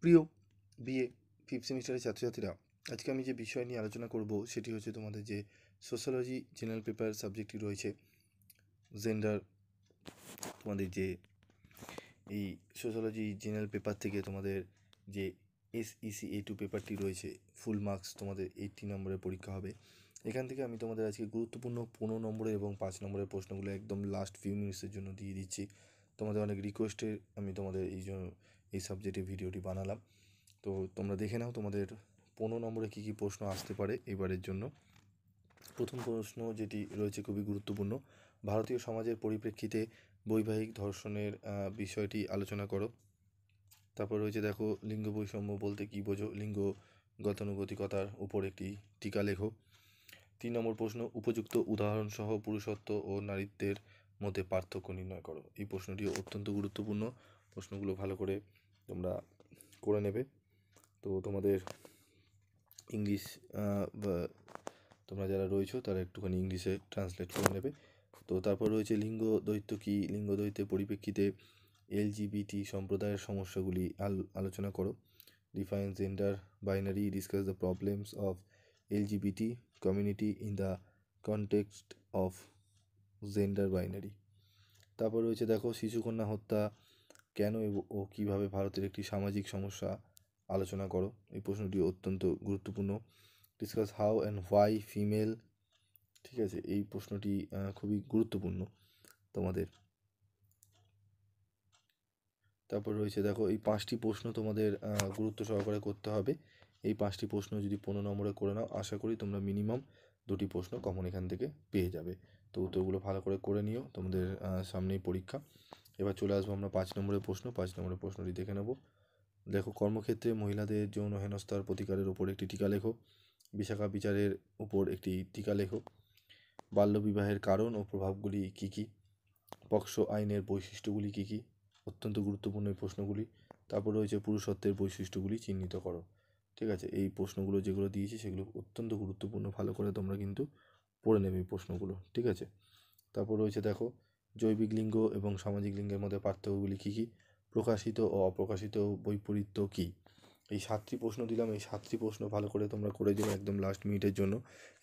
প্রিয় BA fifth সেমিস্টারের ছাত্রছাত্রীরা, আজকে আমি যে বিষয় নিয়ে আলোচনা করব সেটি হচ্ছে তোমাদের যে সোশ্যোলজি জেনারেল পেপার সাবজেক্টটি রয়েছে, জেন্ডার। তোমাদের যে এই সোশ্যোলজি জেনারেল পেপার থেকে তোমাদের যে SEC A2 পেপারটি রয়েছে, ফুল মার্কস তোমাদের 80 নম্বরের পরীক্ষা হবে। এখান থেকে আমি তোমাদের আজকে গুরুত্বপূর্ণ 15 নম্বরের এবং 5 নম্বরের প্রশ্নগুলো একদম লাস্ট ফিউ মিনিটসের জন্য দিয়ে দিচ্ছি। তোমাদের অনেক রিকোয়েস্টে আমি তোমাদের এই সাবজেক্টে ভিডিওটি বানালাম। তো তোমরা দেখে নাও তোমাদের 15 নম্বরে কী কী প্রশ্ন আসতে পারে এবারের জন্য। প্রথম প্রশ্ন যেটি রয়েছে খুবই গুরুত্বপূর্ণ, ভারতীয় সমাজের পরিপ্রেক্ষিতে বৈবাহিক ধর্ষণের বিষয়টি আলোচনা করো। তারপর রয়েছে দেখো, লিঙ্গ বৈষম্য বলতে কী বোঝো, লিঙ্গ গতানুগতিকতার উপর একটি টিকা লেখো। 3 নম্বর প্রশ্ন, উপযুক্ত উদাহরণসহ পুরুষত্ব ও নারীত্বের মধ্যে পার্থক্য নির্ণয় করো। এই প্রশ্নটি অত্যন্ত গুরুত্বপূর্ণ, প্রশ্নগুলো ভালো করে তোমরা করে নেবে। তো তোমাদের ইংলিশ তোমরা যারা রয়েছো তারা একটুখানি ইংলিশে ট্রান্সলেট করে নেবে। তো তারপর রয়েছে লিঙ্গ দ্বৈত কী, লিঙ্গ দ্বৈতের পরিপ্রেক্ষিতে LGBT সম্প্রদায়ের সমস্যাগুলি আলোচনা করো। Define gender binary, discuss the problems of LGBT community in the context of gender binary. তারপর রয়েছে দেখো, শিশুকন্যা হত্যা কেন ও কীভাবে ভারতের একটি সামাজিক সমস্যা আলোচনা করো। এই প্রশ্নটি অত্যন্ত গুরুত্বপূর্ণ। Discuss how and why female, ঠিক আছে, এই প্রশ্নটি খুবই গুরুত্বপূর্ণ তোমাদের। তারপর রয়েছে দেখো, এই 5টি প্রশ্ন তোমাদের গুরুত্ব সহকারে করতে হবে। এই 5টি প্রশ্ন যদি 15 নম্বরে করে নাও, আশা করি তোমরা মিনিমাম 2টি প্রশ্ন কমন এখান থেকে পেয়ে যাবে। তো উত্তরগুলো ভালো করে নিও, তোমাদের সামনেই পরীক্ষা। এবার চলে আসবো আমরা 5 নম্বরের প্রশ্ন। 5 নম্বরের প্রশ্নটি দেখে নেব। দেখো, কর্মক্ষেত্রে মহিলাদের যৌন হেনস্থার প্রতিকারের ওপর একটি টিকা লেখো। বিশাখা বিচারের উপর একটি টিকা লেখো। বাল্যবিবাহের কারণ ও প্রভাবগুলি কী কী, পক্সো আইনের বৈশিষ্ট্যগুলি কী কী, অত্যন্ত গুরুত্বপূর্ণ এই প্রশ্নগুলি। তারপর রয়েছে পুরুষত্বের বৈশিষ্ট্যগুলি চিহ্নিত করো। ঠিক আছে, এই প্রশ্নগুলো যেগুলো দিয়েছি সেগুলো অত্যন্ত গুরুত্বপূর্ণ, ভালো করে তোমরা কিন্তু পড়ে নেবে এই প্রশ্নগুলো, ঠিক আছে। তারপর রয়েছে দেখো, জৈবিক লিঙ্গ এবং সামাজিক লিঙ্গের মধ্যে পার্থক্যগুলি কী কী, প্রকাশিত ও অপ্রকাশিত বৈপরীত্য কী। এই 7টি প্রশ্ন দিলাম, এই 7টি প্রশ্ন ভালো করে তোমরা করে দিও একদম লাস্ট মিনিটের জন্য।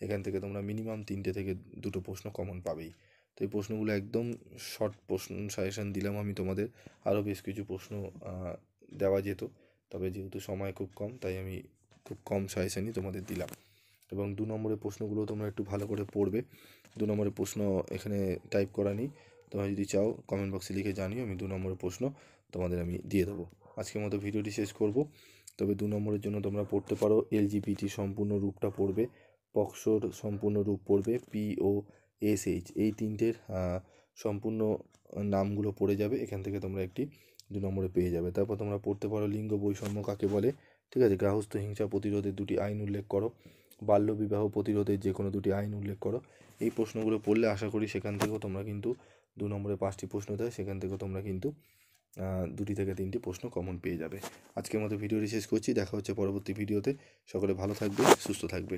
এখান থেকে তোমরা মিনিমাম 3টে থেকে 2টো প্রশ্ন কমন পাবেই। তো এই প্রশ্নগুলো একদম শর্ট প্রশ্ন সাজেশান দিলাম আমি তোমাদের। আরও বেশ কিছু প্রশ্ন দেওয়া যেত, তবে যেহেতু সময় খুব কম তাই আমি খুব কম সাজেশানই তোমাদের দিলাম। এবং 2 নম্বরের প্রশ্নগুলো তোমরা একটু ভালো করে পড়বে। 2 নম্বরের প্রশ্ন এখানে টাইপ করা নেই, তোমরা যদি চাও কমেন্ট বক্সে লিখে জানিও, আমি 2 নম্বরের প্রশ্ন তোমাদের আমি দিয়ে দেবো। আজকের মতো ভিডিওটি শেষ করব। তবে 2 নম্বরের জন্য তোমরা পড়তে পারো, LGBT সম্পূর্ণ রূপটা পড়বে, পক্সোর সম্পূর্ণ রূপ পড়বে, POSH, এই 3টের সম্পূর্ণ নামগুলো পড়ে যাবে। এখান থেকে তোমরা একটি 2 নম্বরে পেয়ে যাবে। তারপর তোমরা পড়তে পারো লিঙ্গ বৈষম্য কাকে বলে, ঠিক আছে, গার্হস্থ্য হিংসা প্রতিরোধের 2টি আইন উল্লেখ করো, বাল্যবিবাহ প্রতিরোধের যে কোনো 2টি আইন উল্লেখ করো। এই প্রশ্নগুলো পড়লে আশা করি সেখান থেকেও তোমরা কিন্তু 2 নম্বরে 5টি প্রশ্ন দেয়, সেখান থেকেও তোমরা কিন্তু 2টি থেকে 3টি প্রশ্ন কমন পেয়ে যাবে। আজকের মতো ভিডিওটি শেষ করছি, দেখা হচ্ছে পরবর্তী ভিডিওতে। সকলে ভালো থাকবে, সুস্থ থাকবে।